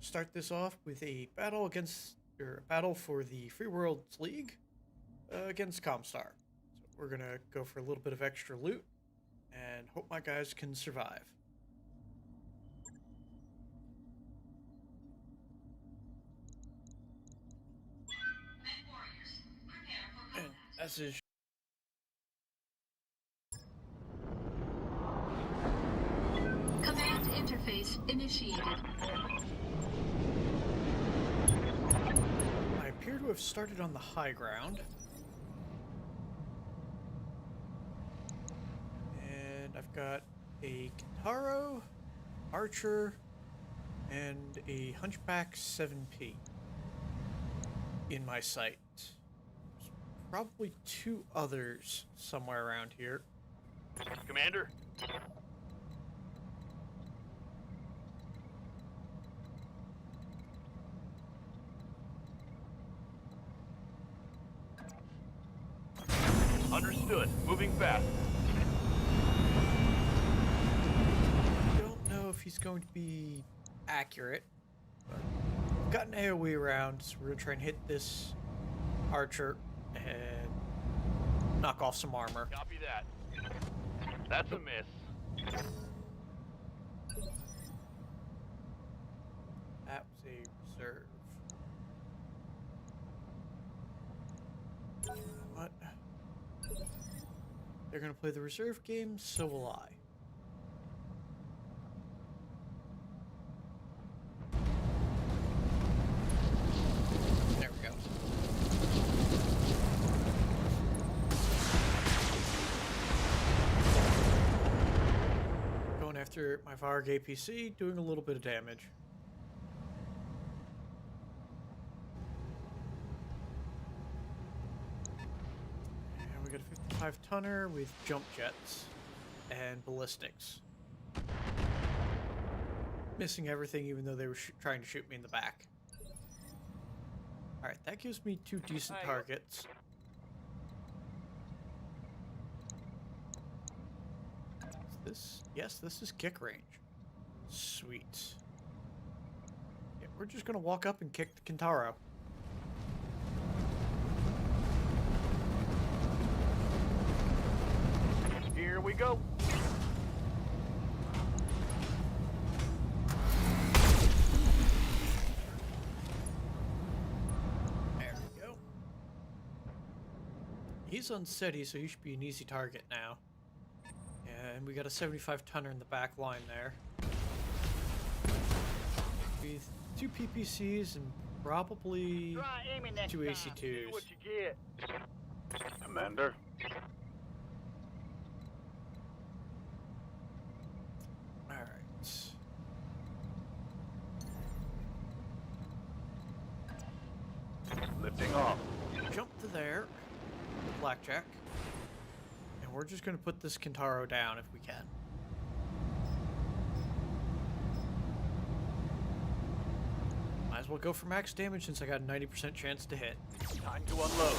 start this off with a battle against, or a battle for the Free Worlds League against Comstar. So we're gonna go for a little bit of extra loot and hope my guys can survive. And as is. Command interface initiated. I appear to have started on the high ground. And I've got a Kintaro, Archer, and a Hunchback 7P in my sight. There's probably two others somewhere around here. Commander? Understood. Moving fast. Don't know if he's going to be accurate, but I've got an AoE around, so we're going to try and hit this Archer and knock off some armor. Copy that. That's a miss. That was a reserve. What? They're going to play the reserve game, so will I. There we go. Going after my Varg APC, doing a little bit of damage. And we got a 55 tonner with jump jets and ballistics. Missing everything, even though they were trying to shoot me in the back. Alright, that gives me two decent targets. Is this? Yes, this is kick range. Sweet. Yeah, we're just gonna walk up and kick the Kintaro. Here we go. There we go. He's unsteady, so he should be an easy target now. And we got a 75 tonner in the back line there. With two PPCs and probably two AC2s. See what you get. Commander? Alright. Lifting off. Jump to there. Blackjack. And we're just going to put this Kintaro down if we can. Might as well go for max damage since I got a 90% chance to hit. Time to unload.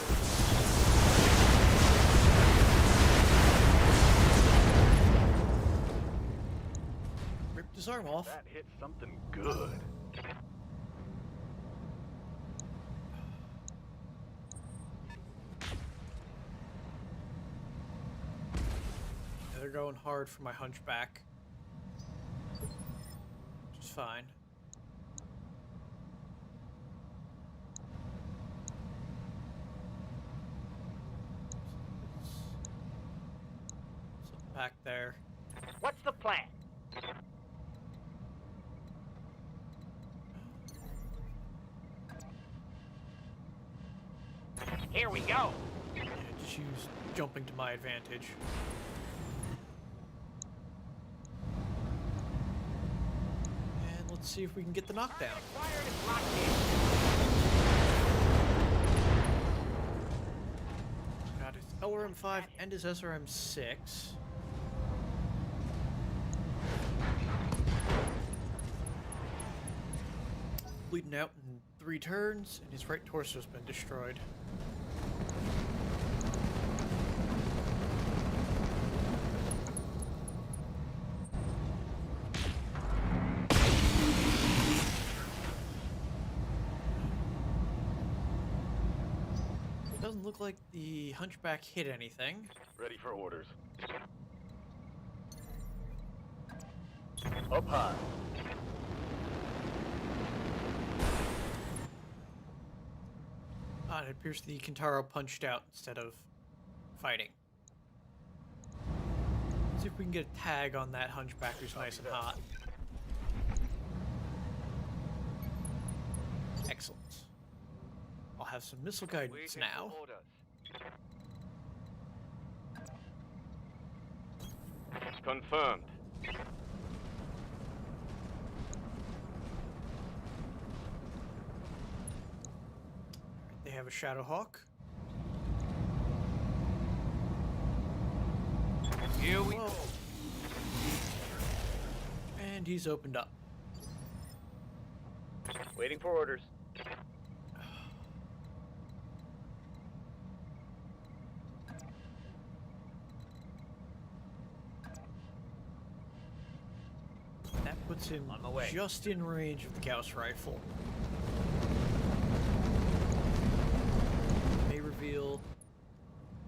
Ripped his arm off. That hit something good. Yeah, they're going hard for my Hunchback. Which is fine. Something back there. What's the plan? Here we go. Yeah, just use jumping to my advantage. And let's see if we can get the knockdown. Got his LRM-5 and his SRM-6. Bleeding out in 3 turns, and his right torso's been destroyed. Doesn't look like the hunchback hit anything. Ready for orders. Up high. Ah, it appears the Kintaro punched out instead of fighting. See if we can get a tag on that hunchback who's nice and hot. Excellent. I'll have some missile guidance now. Confirmed. They have a Shadowhawk. Here we go. And he's opened up. Waiting for orders. That puts him On my way. just in range of the Gauss rifle. May reveal...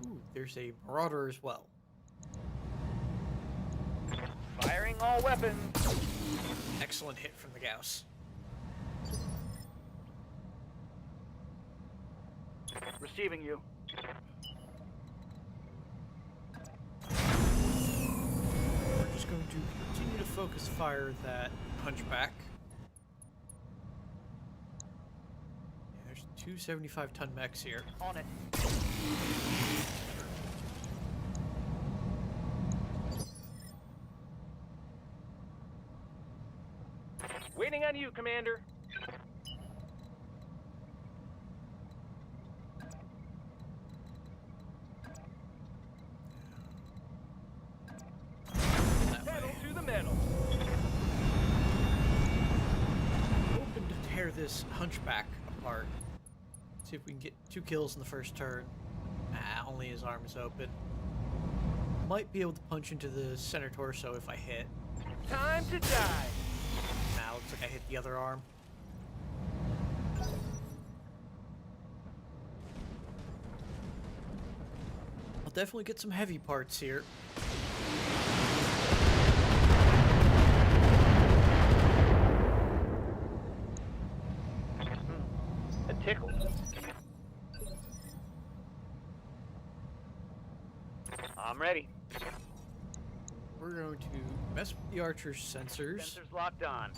Ooh, there's a Marauder as well. Firing all weapons. Excellent hit from the Gauss. Receiving you. We're just going to continue to focus fire that hunchback. Yeah, there's two 75-ton mechs here. On it. Waiting on you, Commander. That Pedal way. to the metal. Hoping to tear this hunchback apart. See if we can get 2 kills in the first turn. Ah, only his arm is open. Might be able to punch into the center torso if I hit. Time to die. Nah, looks like I hit the other arm. I'll definitely get some heavy parts here. A tickle. I'm ready. We're going to mess with the archer's sensors Sensors locked on.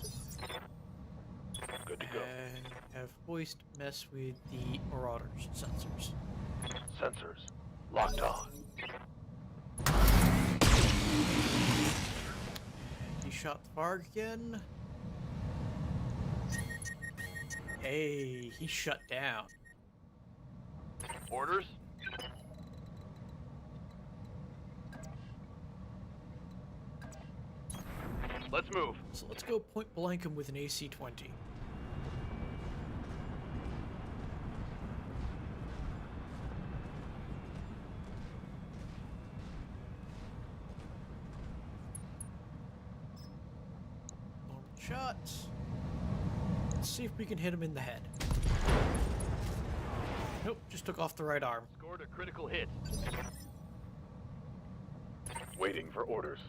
Good to go. and have Hoist mess with the Marauder's sensors. Sensors locked on. And he shot the Varg again. Hey, he shut down. Orders. Let's move. So let's go point blank him with an AC-20. Normal shots. Let's see if we can hit him in the head. Nope, just took off the right arm. Scored a critical hit. Waiting for orders.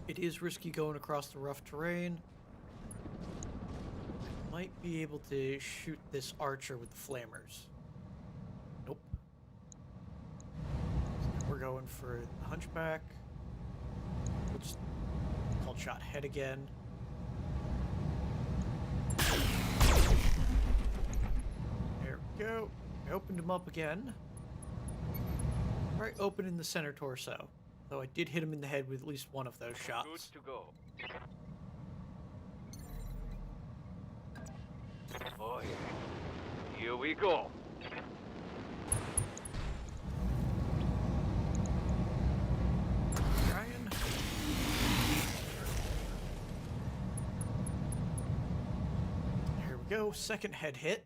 It is risky going across the rough terrain. Might be able to shoot this archer with the flamers. Nope. So we're going for the hunchback. We'll just call shot head again. There we go. I opened him up again. Right open in the center torso. Though I did hit him in the head with at least one of those Good shots. to go. Oh yeah. Here we go. Ryan. Here we go. Second head hit.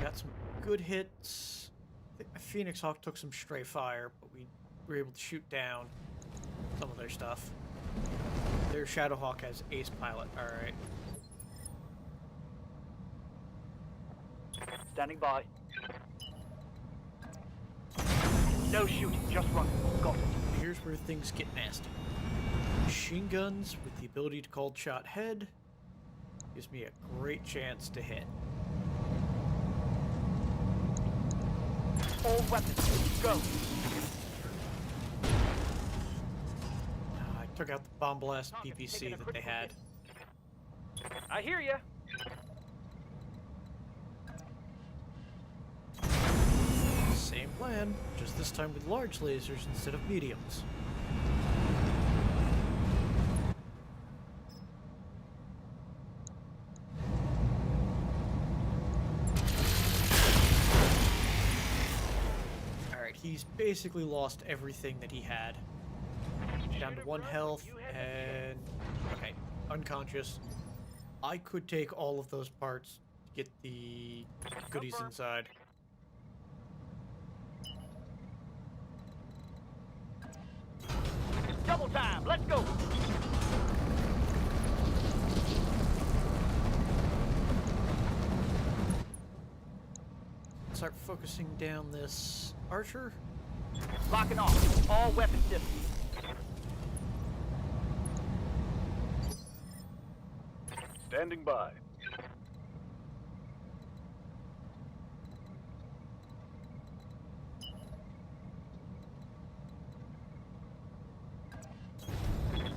Got some good hits. I think my Phoenix Hawk took some stray fire, but we were able to shoot down. some of their stuff. Their Shadowhawk has ace pilot. Alright. Standing by. No shooting, just run. Got it. Here's where things get nasty. Machine guns with the ability to cold shot head gives me a great chance to hit. All weapons, go. I took out the bomb blast Target's PPC taking a that they critical had. hit. I hear ya. Same plan, just this time with large lasers instead of mediums. Alright, he's basically lost everything that he had. Down to 1 health and... okay, unconscious. I could take all of those parts to get the goodies inside. Double time, let's go. Start focusing down this archer. Locking off. All weapon systems. Standing by.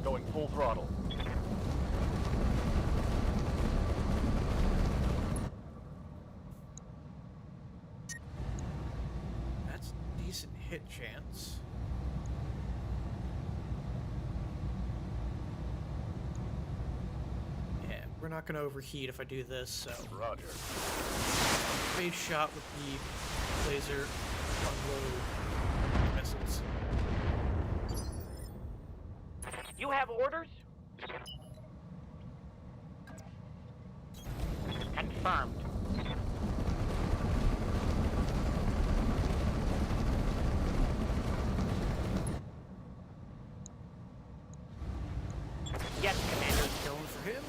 Going full throttle. That's a decent hit chance. Yeah, we're not going to overheat if I do this, so... Roger. Base shot with the laser, unload missiles. You have orders? Confirmed. Yes, Commander. Going for him.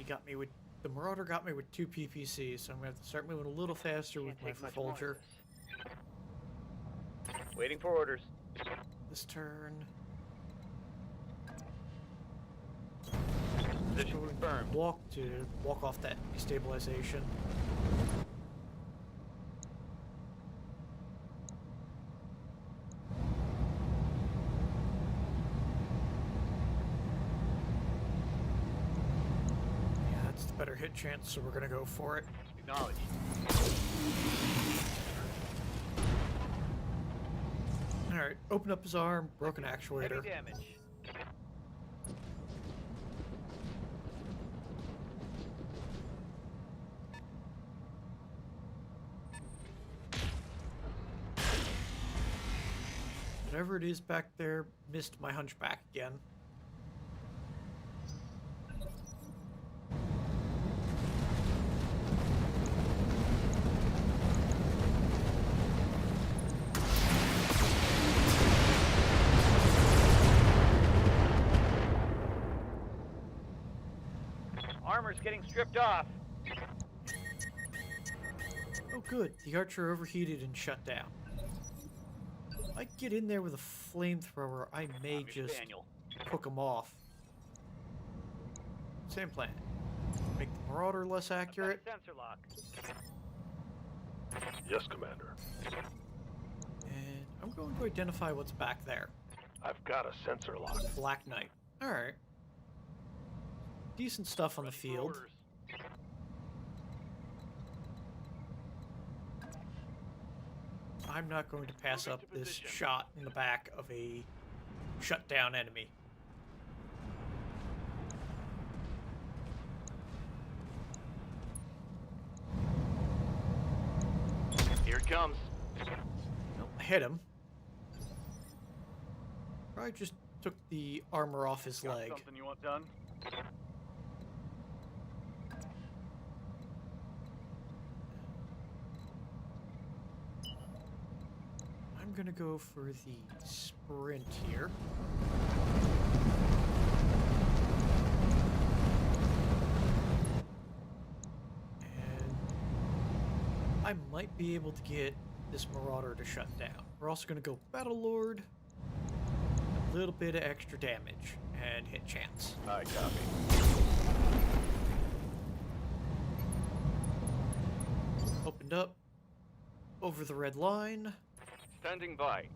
Got me with the Marauder got me with 2 PPCs, so I'm gonna have to start moving a little faster with my Fulger. Waiting for orders. This turn. Position confirmed. Walk off that destabilization. Better hit chance, so we're gonna go for it. Acknowledged. Alright, open up his arm, broken actuator. Heavy damage. Whatever it is back there missed my hunchback again. Armor's getting stripped off. Oh good, the archer overheated and shut down. If I get in there with a flamethrower, I may just hook him off. Same plan. Make the Marauder less accurate. Sensor lock. Yes, Commander. And I'm going to identify what's back there. I've got a sensor lock. Black Knight. Alright. Decent stuff on the field. I'm not going to pass up this shot in the back of a shut down enemy. Here it comes. Nope, I hit him. Probably just took the armor off his Got leg. something you want done? I'm gonna go for the sprint here. And I might be able to get this Marauder to shut down. We're also gonna go Battle Lord. A little bit of extra damage and hit chance. I copy. Opened up over the red line. Standing by.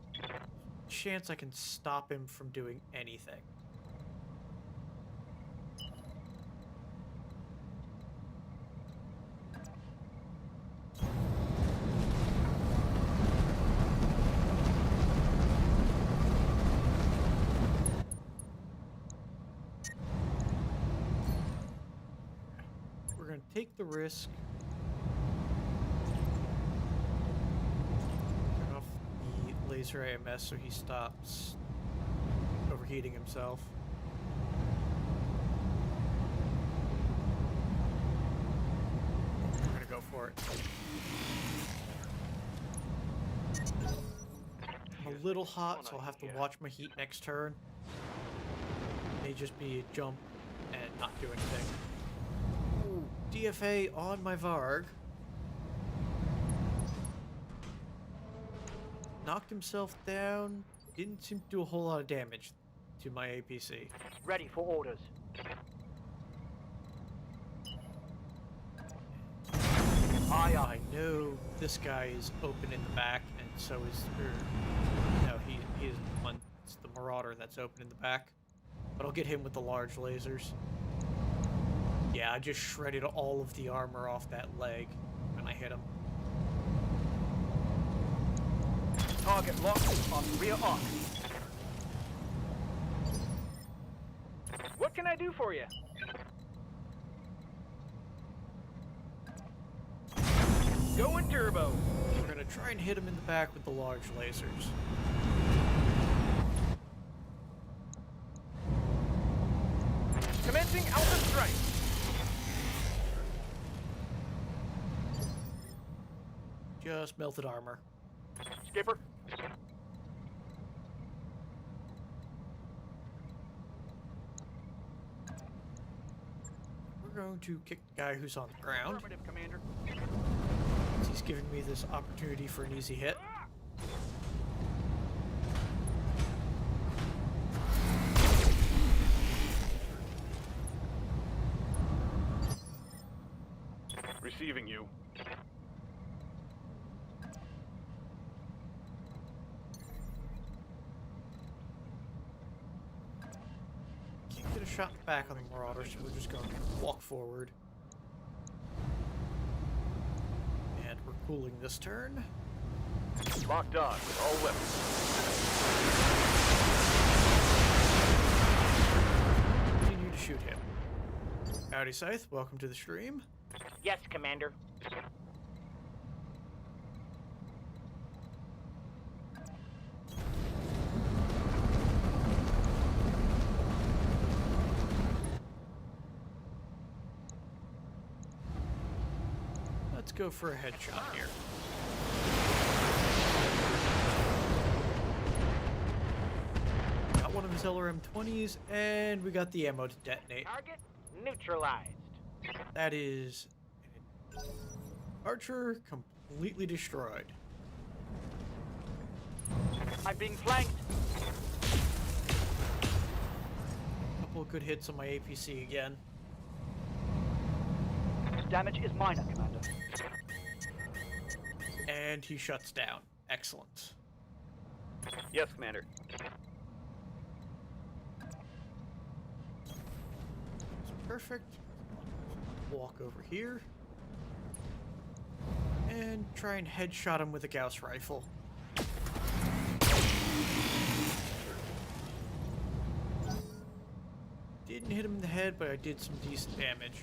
Chance I can stop him from doing anything. We're going to take the risk. Turn off the laser AMS so he stops overheating himself. We're going to go for it. I'm a little hot, so I'll have to watch my heat next turn. May just be a jump and not do anything. Ooh, DFA on my Varg. Knocked himself down. Didn't seem to do a whole lot of damage to my APC. Ready for orders. I know this guy is open in the back, and so is... no, he is one. It's the Marauder that's open in the back. But I'll get him with the large lasers. Yeah, I just shredded all of the armor off that leg when I hit him. Target locked on rear arc. What can I do for you? Going turbo. We're gonna try and hit him in the back with the large lasers. Commencing Alpha Strike. Just melted armor. Skipper. We're going to kick the guy who's on the ground. Affirmative, Commander. He's giving me this opportunity for an easy hit. Receiving you. Can't get a shot back on the Marauder, so we're just going to walk forward. And we're cooling this turn. Locked on with all weapons. Continue to shoot him. Howdy, Scythe. Welcome to the stream. Yes, Commander. Let's go for a headshot here. Got one of his LRM-20s, and we got the ammo to detonate. Target neutralized. That is... Archer completely destroyed. I'm being flanked. Couple of good hits on my APC again. Damage is minor, Commander. And he shuts down. Excellent. Yes, Commander. So perfect. Walk over here. And try and headshot him with a Gauss rifle. Didn't hit him in the head, but I did some decent damage.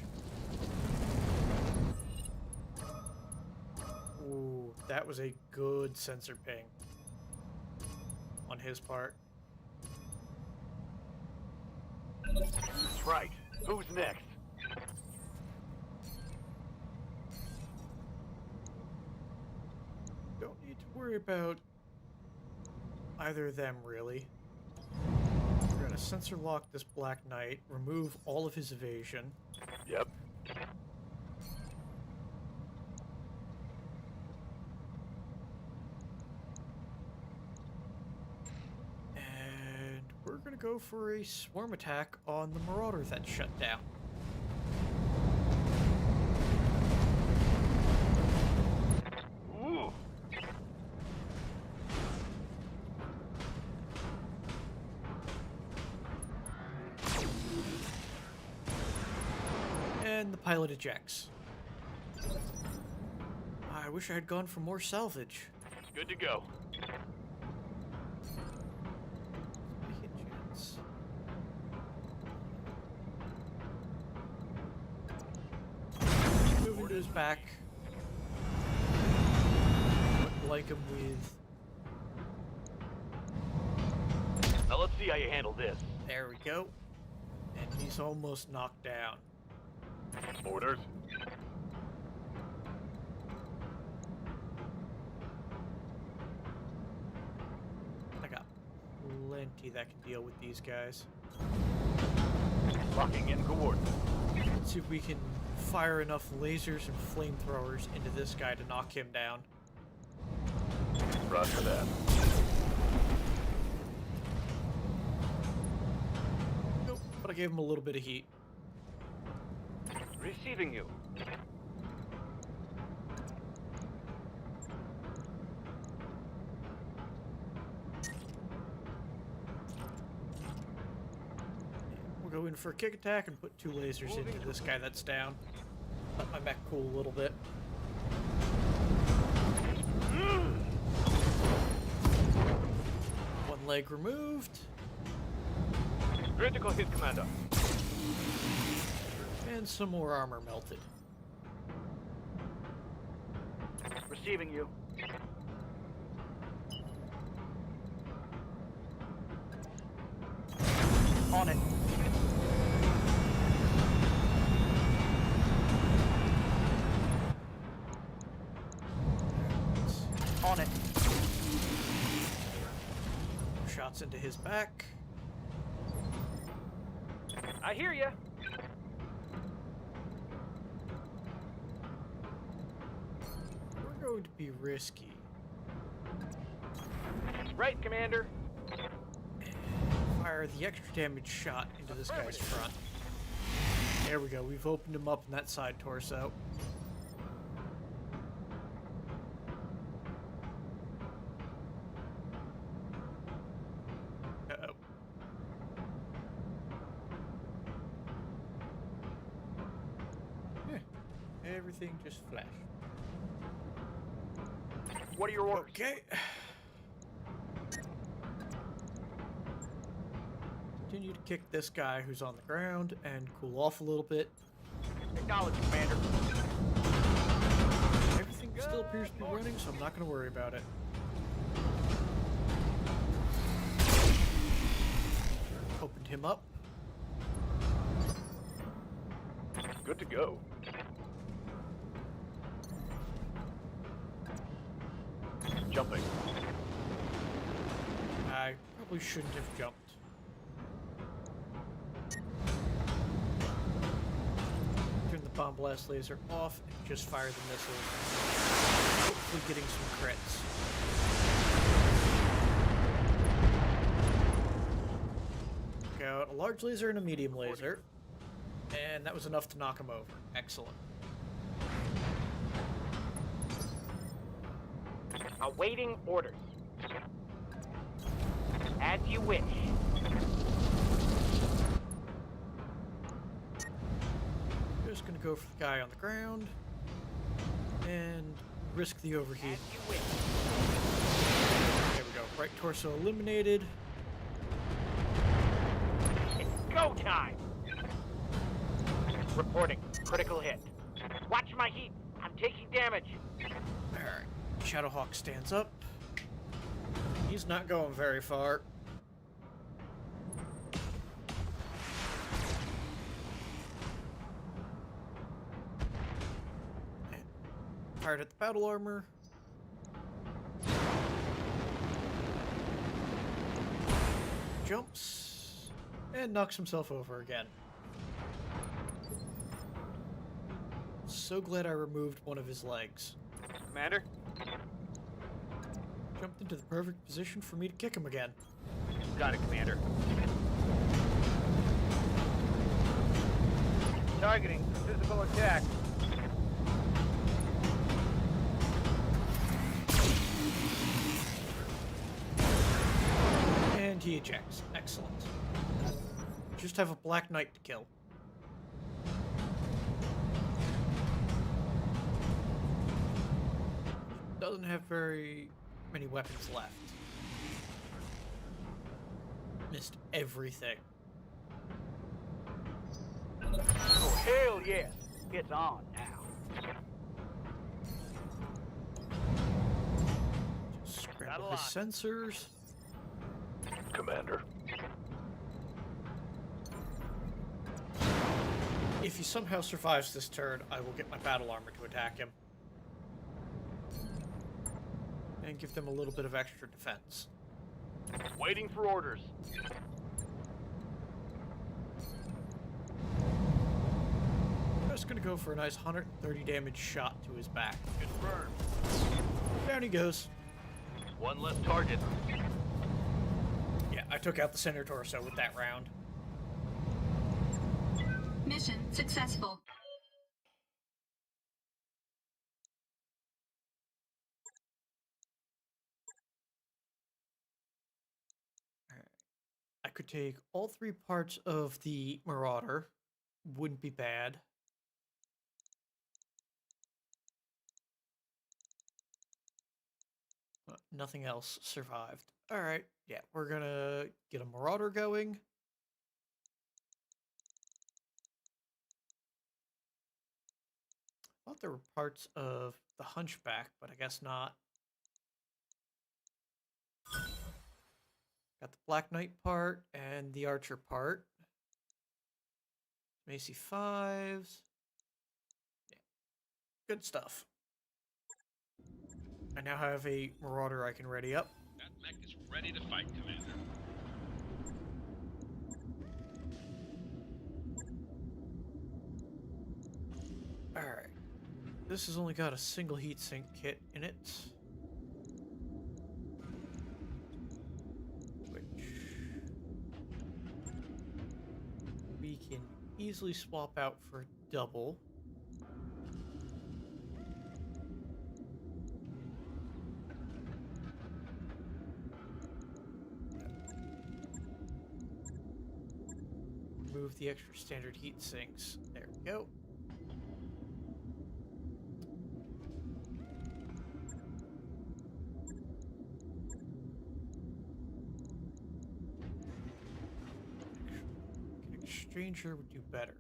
Ooh, that was a good sensor ping on his part. That's right. Who's next? Don't need to worry about either of them, really. We're gonna sensor lock this Black Knight, remove all of his evasion. Yep. And we're gonna go for a swarm attack on the Marauder that's shut down. Ooh. And the pilot ejects. I wish I had gone for more salvage. Good to go. Hit chance. Moving to his back. Wouldn't like him with. Now let's see how you handle this. There we go. And he's almost knocked down. Orders. I got plenty that can deal with these guys. Locking in coordinates. Let's see if we can fire enough lasers and flamethrowers into this guy to knock him down. Roger that. Nope, but I gave him a little bit of heat. Receiving you. We'll go in for a kick attack and put 2 lasers into this guy that's down. Let my mech cool a little bit. One leg removed. Critical hit, Commander. And some more armor melted. Receiving you. On it. On it. Shots into his back. I hear ya. We're going to be risky. Right, Commander. Fire the extra damage shot into this guy's front. There we go. We've opened him up in that side torso. Uh-oh. Everything just flashed. What are your orders? Okay. Continue to kick this guy who's on the ground and cool off a little bit. Acknowledge, Commander. Everything still appears to be running, so I'm not going to worry about it. Opened him up. Good to go. Jumping. I probably shouldn't have jumped. Turn the bomb blast laser off and just fire the missiles. Hopefully getting some crits. Got a large laser and a medium laser. And that was enough to knock him over. Excellent. Awaiting orders. As you wish. Just gonna go for the guy on the ground. And risk the overheat. As you wish. There we go. Right torso eliminated. It's go time. Reporting. Critical hit. Watch my heat. I'm taking damage. Alright. Shadowhawk stands up. He's not going very far. fired at the battle armor. Jumps and knocks himself over again. So glad I removed one of his legs. Commander? Jumped into the perfect position for me to kick him again. Got it, Commander. Targeting physical attack. And he ejects. Excellent. Just have a Black Knight to kill. Doesn't have very many weapons left. Missed everything. Oh, hell yes. It's on now. Just scramble his sensors. Commander. If he somehow survives this turn, I will get my battle armor to attack him. And give them a little bit of extra defense. Waiting for orders. I'm just gonna go for a nice 130 damage shot to his back. Confirmed. Down he goes. One less target. Yeah, I took out the center torso with that round. Mission successful. I could take all three parts of the Marauder. Wouldn't be bad. Nothing else survived. Alright, yeah, we're gonna get a Marauder going. I thought there were parts of the Hunchback, but I guess not. Got the Black Knight part and the Archer part. Macy 5s. Yeah. Good stuff. I now have a Marauder I can ready up. That mech is ready to fight, Commander. Alright. This has only got a single heatsink kit in it. Which we can easily swap out for double. Remove the extra standard heat sinks. There we go. An exchanger would do better.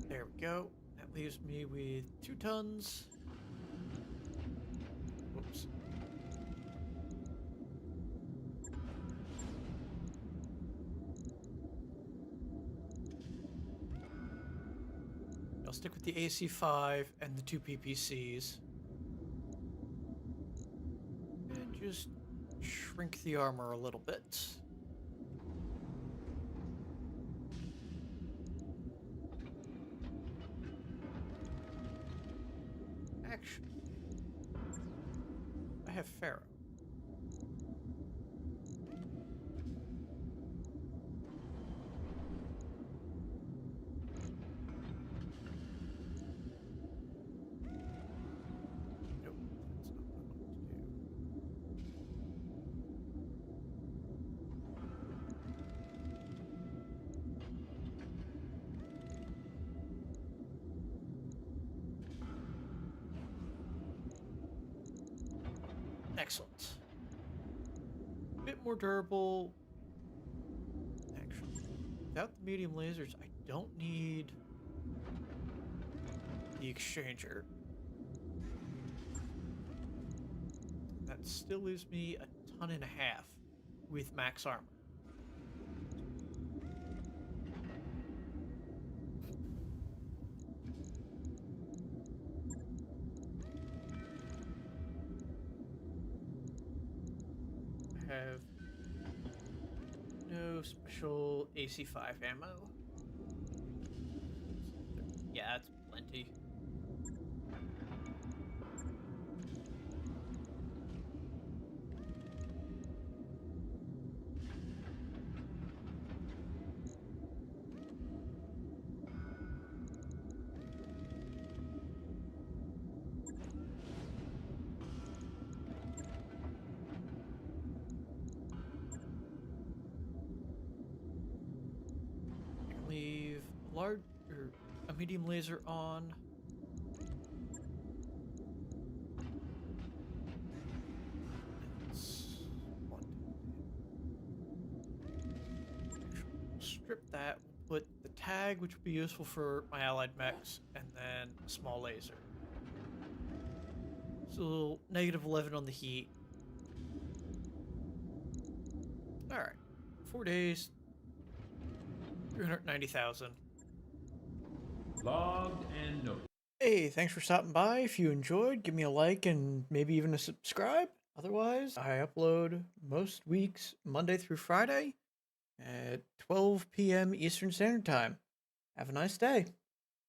There we go. That leaves me with 2 tons. Whoops. I'll stick with the AC5 and the 2 PPCs. And just shrink the armor a little bit. Actually, I have Pharaoh. Nope, that's not what I want to do. Excellent. Bit more durable. Actually, without the medium lasers, I don't need the exchanger. That still leaves me a 1.5 tons with max armor. have no special AC5 ammo. Yeah, it's plenty. Leave a large or a medium laser on. Strip that. We'll put the tag, which will be useful for my allied mechs, and then a small laser. So -11 on the heat. All right, 4 days, 390,000. Logged and noted. Hey, thanks for stopping by. If you enjoyed, give me a like and maybe even a subscribe. Otherwise, I upload most weeks, Monday through Friday at 12 p.m. Eastern Standard Time. Have a nice day.